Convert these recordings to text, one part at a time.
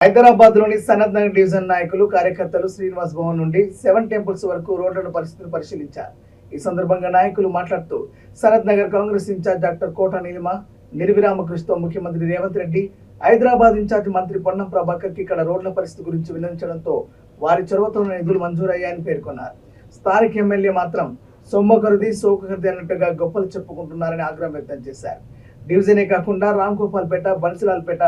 హైదరాబాద్లోని సనత్ నగర్ డివిజన్ నాయకులు కార్యకర్తలు శ్రీనివాస్ భవన్ నుండి 7 టెంపుల్స్ వరకు రోడ్లను పరిశీలించారు. ఈ సందర్భంగా నాయకులు మాట్లాడుతూ సనత్ నగర్ కాంగ్రెస్ ఇన్ఛార్జ్ డాక్టర్ కోట నీలిమ నిర్విరామ కృషితో ముఖ్యమంత్రి రేవంత్ రెడ్డి, హైదరాబాద్ ఇన్ఛార్జ్ మంత్రి పొన్నం ప్రభాకర్కి ఇక్కడ రోడ్ల పరిస్థితి గురించి విన్నవించడంతో వారి చొరవతో నిధులు మంజూరయ్యాయని పేర్కొన్నారు. స్థానిక ఎమ్మెల్యే మాత్రం సొమ్మకరుది సోకరుది అన్నట్టుగా గొప్పలు చెప్పుకుంటున్నారని ఆగ్రహం వ్యక్తం చేశారు. డివిజనే కాకుండా రాంగోపాల్పేట, బన్సిలాల్పేట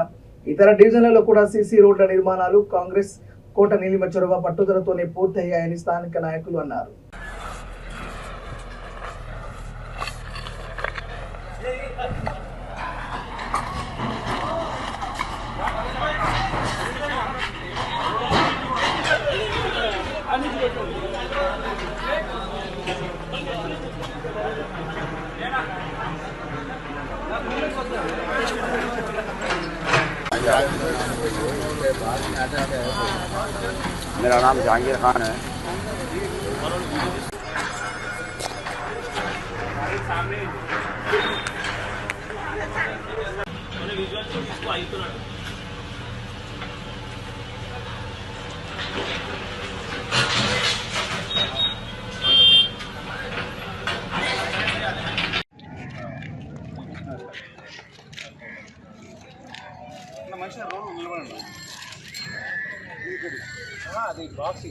ఇతర డివిజన్లలో కూడా సీసీ రోడ్ల నిర్మాణాలు కాంగ్రెస్ కోట నీలిమ చొరవ పట్టుదలతోనే పూర్తయ్యాయని స్థానిక నాయకులు అన్నారు. मेरा नाम जहांगीर खान है। అది బాక్స్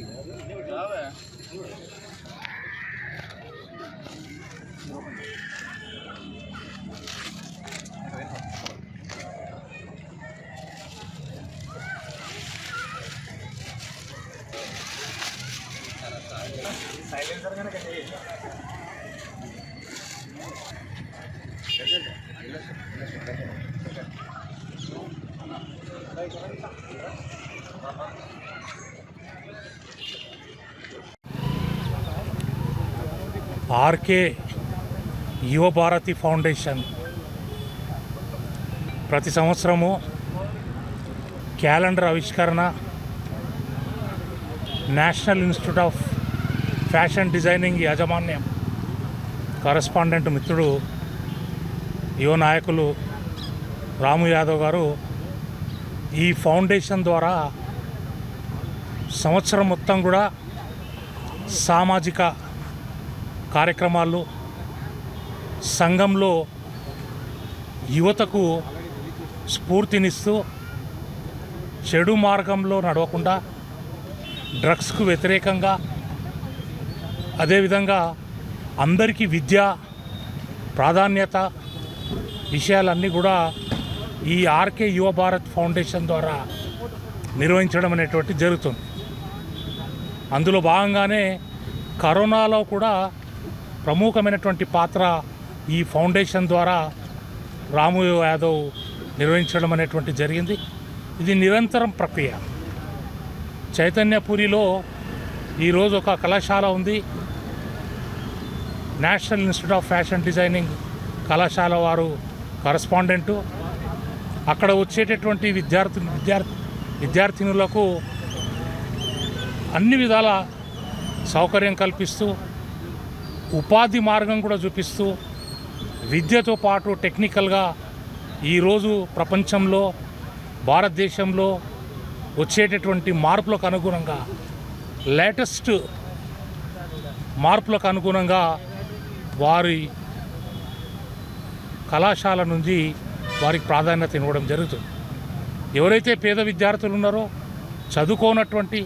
సైలెన్సర్ కనుక ఆర్కే యువ భారతి ఫౌండేషన్ ప్రతి సంవత్సరము క్యాలెండర్ ఆవిష్కరణ, national institute of fashion designing యాజమాన్యం కరస్పాండెంట్ మిత్రుడు యువ నాయకులు రాము యాదవ్ గారు ఈ ఫౌండేషన్ ద్వారా సంవత్సరం మొత్తం కూడా సామాజిక కార్యక్రమాలు, సంఘంలో యువతకు స్ఫూర్తినిస్తూ చెడు మార్గంలో నడవకుండా డ్రగ్స్కు వ్యతిరేకంగా, అదేవిధంగా అందరికీ విద్య ప్రాధాన్యత విషయాలన్నీ కూడా ఈ ఆర్కే యువ భారత్ ఫౌండేషన్ ద్వారా నిర్వహించడం అనేటువంటి జరుగుతుంది. అందులో భాగంగానే కరోనాలో కూడా ప్రముఖమైనటువంటి పాత్ర ఈ ఫౌండేషన్ ద్వారా రాము యాదవ్ నిర్వహించడం అనేటువంటి జరిగింది. ఇది నిరంతరం ప్రక్రియ. చైతన్యపురిలో ఈరోజు ఒక కళాశాల ఉంది. National institute of fashion designing కళాశాల వారు కరస్పాండెంటు. అక్కడ వచ్చేటటువంటి విద్యార్థినులకు అన్ని విధాల సౌకర్యం కల్పిస్తూ, ఉపాధి మార్గం కూడా చూపిస్తూ, విద్యతో పాటు టెక్నికల్గా ఈరోజు ప్రపంచంలో, భారతదేశంలో వచ్చేటటువంటి మార్పులకు అనుగుణంగా, లేటెస్ట్ మార్పులకు అనుగుణంగా వారి కళాశాల నుంచి వారికి ప్రాధాన్యత ఇవ్వడం జరుగుతుంది. ఎవరైతే పేద విద్యార్థులు ఉన్నారో, చదువుకోనటువంటి